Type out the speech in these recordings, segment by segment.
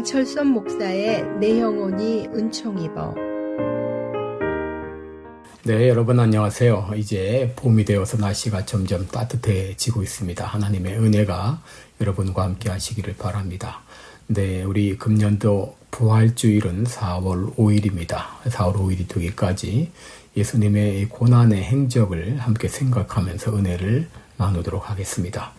양철선 목사의 내 영혼이 은총 입어. 네, 여러분 안녕하세요. 이제 봄이 되어서 날씨가 점점 따뜻해지고 있습니다. 하나님의 은혜가 여러분과 함께 하시기를 바랍니다. 네, 우리 금년도 부활주일은 4월 5일입니다. 4월 5일이 되기까지 예수님의 고난의 행적을 함께 생각하면서 은혜를 나누도록 하겠습니다.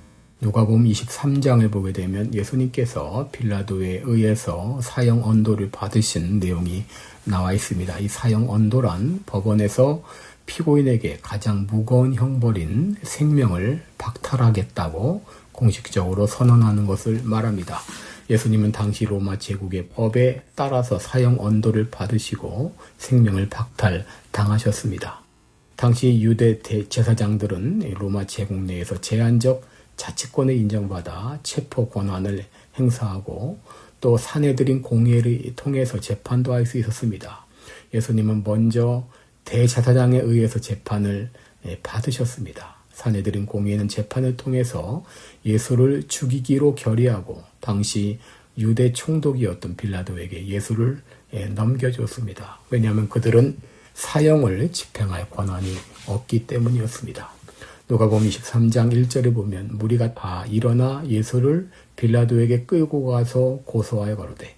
누가복음 23장을 보게 되면 예수님께서 빌라도에 의해서 사형 언도를 받으신 내용이 나와 있습니다. 이 사형 언도란 법원에서 피고인에게 가장 무거운 형벌인 생명을 박탈하겠다고 공식적으로 선언하는 것을 말합니다. 예수님은 당시 로마 제국의 법에 따라서 사형 언도를 받으시고 생명을 박탈당하셨습니다. 당시 유대 제사장들은 로마 제국 내에서 제한적 자치권을 인정받아 체포 권한을 행사하고 또 사내들인 공회를 통해서 재판도 할 수 있었습니다. 예수님은 먼저 대제사장에 의해서 재판을 받으셨습니다. 사내들인 공회는 재판을 통해서 예수를 죽이기로 결의하고 당시 유대 총독이었던 빌라도에게 예수를 넘겨줬습니다. 왜냐하면 그들은 사형을 집행할 권한이 없기 때문이었습니다. 누가복음 23장 1절에 보면 무리가 다 일어나 예수를 빌라도에게 끌고 가서 고소하여 가로되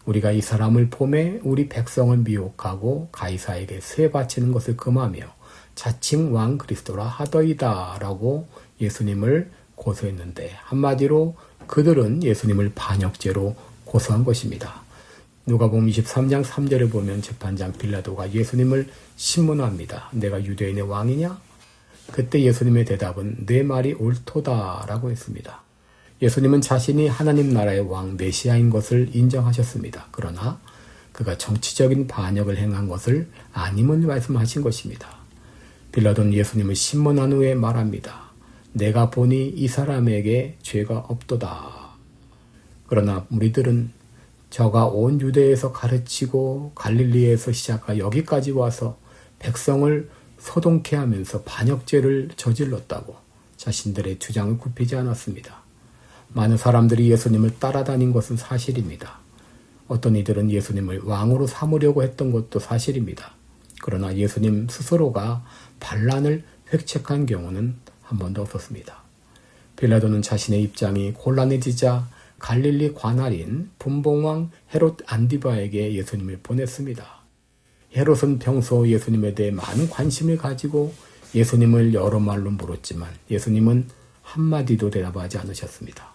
우리가 이 사람을 보매 우리 백성을 미혹하고 가이사에게 세 바치는 것을 금하며 자칭 왕 그리스도라 하더이다 라고 예수님을 고소했는데 한마디로 그들은 예수님을 반역죄로 고소한 것입니다. 누가복음 23장 3절에 보면 재판장 빌라도가 예수님을 신문합니다. 내가 유대인의 왕이냐? 그때 예수님의 대답은 내 말이 옳도다 라고 했습니다. 예수님은 자신이 하나님 나라의 왕 메시아인 것을 인정하셨습니다. 그러나 그가 정치적인 반역을 행한 것을 아님을 말씀하신 것입니다. 빌라도는 예수님을 신문한 후에 말합니다. 내가 보니 이 사람에게 죄가 없도다. 그러나 무리들은 저가 온 유대에서 가르치고 갈릴리에서 시작하 여기까지 와서 백성을 소동케 하면서 반역죄를 저질렀다고 자신들의 주장을 굽히지 않았습니다. 많은 사람들이 예수님을 따라다닌 것은 사실입니다. 어떤 이들은 예수님을 왕으로 삼으려고 했던 것도 사실입니다. 그러나 예수님 스스로가 반란을 획책한 경우는 한 번도 없었습니다. 빌라도는 자신의 입장이 곤란해지자 갈릴리 관할인 분봉왕 헤롯 안디바에게 예수님을 보냈습니다. 헤롯은 평소 예수님에 대해 많은 관심을 가지고 예수님을 여러 말로 물었지만 예수님은 한마디도 대답하지 않으셨습니다.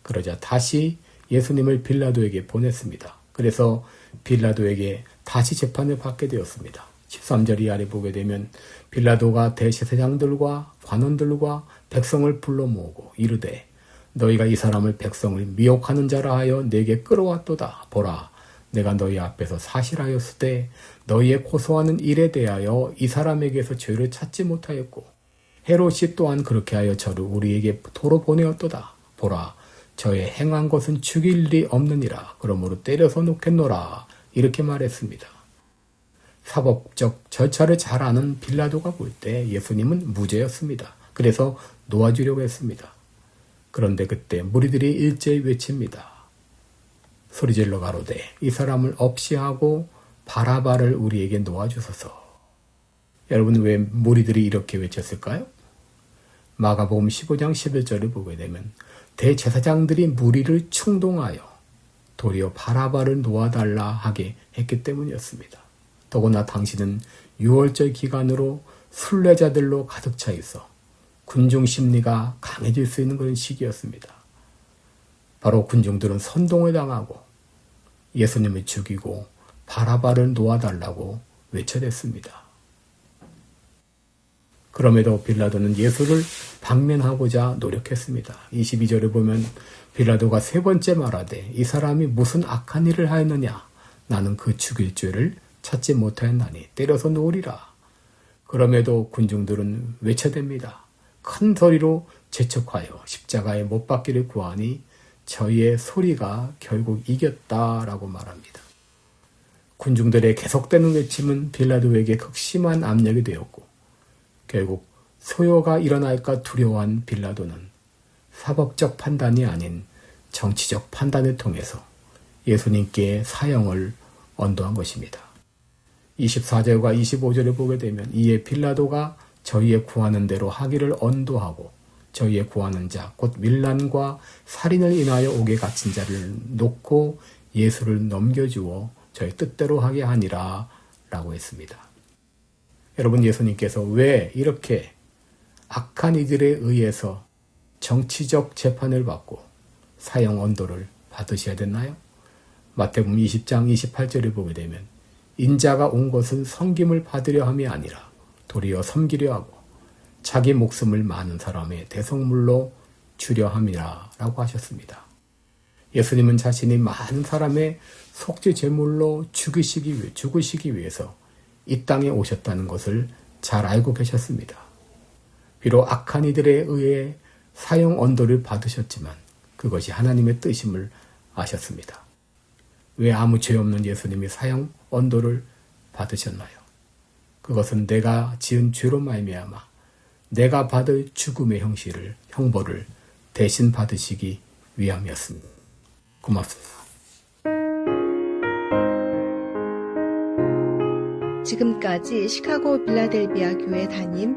그러자 다시 예수님을 빌라도에게 보냈습니다. 그래서 빌라도에게 다시 재판을 받게 되었습니다. 13절 이하를 보게 되면 빌라도가 대제사장들과 관원들과 백성을 불러 모으고 이르되 너희가 이 사람을 백성을 미혹하는 자라 하여 내게 끌어왔도다. 보라. 내가 너희 앞에서 사실하였으되 너희의 고소하는 일에 대하여 이 사람에게서 죄를 찾지 못하였고 헤롯이 또한 그렇게 하여 저를 우리에게 도로 보내었도다. 보라 저의 행한 것은 죽일 일이 없느니라. 그러므로 때려서 놓겠노라. 이렇게 말했습니다. 사법적 절차를 잘 아는 빌라도가 볼 때 예수님은 무죄였습니다. 그래서 놓아주려고 했습니다. 그런데 그때 무리들이 일제히 외칩니다. 소리질러 가로되 이 사람을 없이 하고 바라바를 우리에게 놓아주소서. 여러분 왜 무리들이 이렇게 외쳤을까요? 마가복음 15장 11절을 보게 되면 대제사장들이 무리를 충동하여 도리어 바라바를 놓아달라 하게 했기 때문이었습니다. 더구나 당시는 6월절 기간으로 순례자들로 가득 차 있어 군중 심리가 강해질 수 있는 그런 시기였습니다. 바로 군중들은 선동을 당하고 예수님을 죽이고 바라바를 놓아달라고 외쳐댔습니다. 그럼에도 빌라도는 예수를 방면하고자 노력했습니다. 22절에 보면 빌라도가 세 번째 말하되 이 사람이 무슨 악한 일을 하였느냐? 나는 그 죽일 죄를 찾지 못하였나니 때려서 놓으리라. 그럼에도 군중들은 외쳐댑니다. 큰 소리로 재촉하여 십자가에 못 박기를 구하니 저희의 소리가 결국 이겼다라고 말합니다. 군중들의 계속되는 외침은 빌라도에게 극심한 압력이 되었고 결국 소요가 일어날까 두려워한 빌라도는 사법적 판단이 아닌 정치적 판단을 통해서 예수님께 사형을 언도한 것입니다. 24절과 25절을 보게 되면 이에 빌라도가 저희의 구하는 대로 하기를 언도하고 저희의 구하는 자 곧 밀란과 살인을 인하여 옥에 갇힌 자를 놓고 예수를 넘겨주어 저희 뜻대로 하게 하니라 라고 했습니다. 여러분, 예수님께서 왜 이렇게 악한 이들에 의해서 정치적 재판을 받고 사형 언도를 받으셔야 됐나요? 마태복음 20장 28절을 보게 되면 인자가 온 것은 섬김을 받으려 함이 아니라 도리어 섬기려 하고 자기 목숨을 많은 사람의 대성물로 주려 함이라 라고 하셨습니다. 예수님은 자신이 많은 사람의 속죄 제물로 죽으시기 위해서 이 땅에 오셨다는 것을 잘 알고 계셨습니다. 비록 악한 이들에 의해 사형 언도를 받으셨지만 그것이 하나님의 뜻임을 아셨습니다. 왜 아무 죄 없는 예수님이 사형 언도를 받으셨나요? 그것은 내가 지은 죄로 말미암아 내가 받을 죽음의 형벌을 대신 받으시기 위함이었습니다. 고맙습니다. 지금까지 시카고 빌라델비아 교회 담임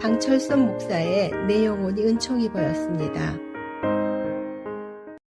방철선 목사의 내 영혼이 은총이 보였습니다.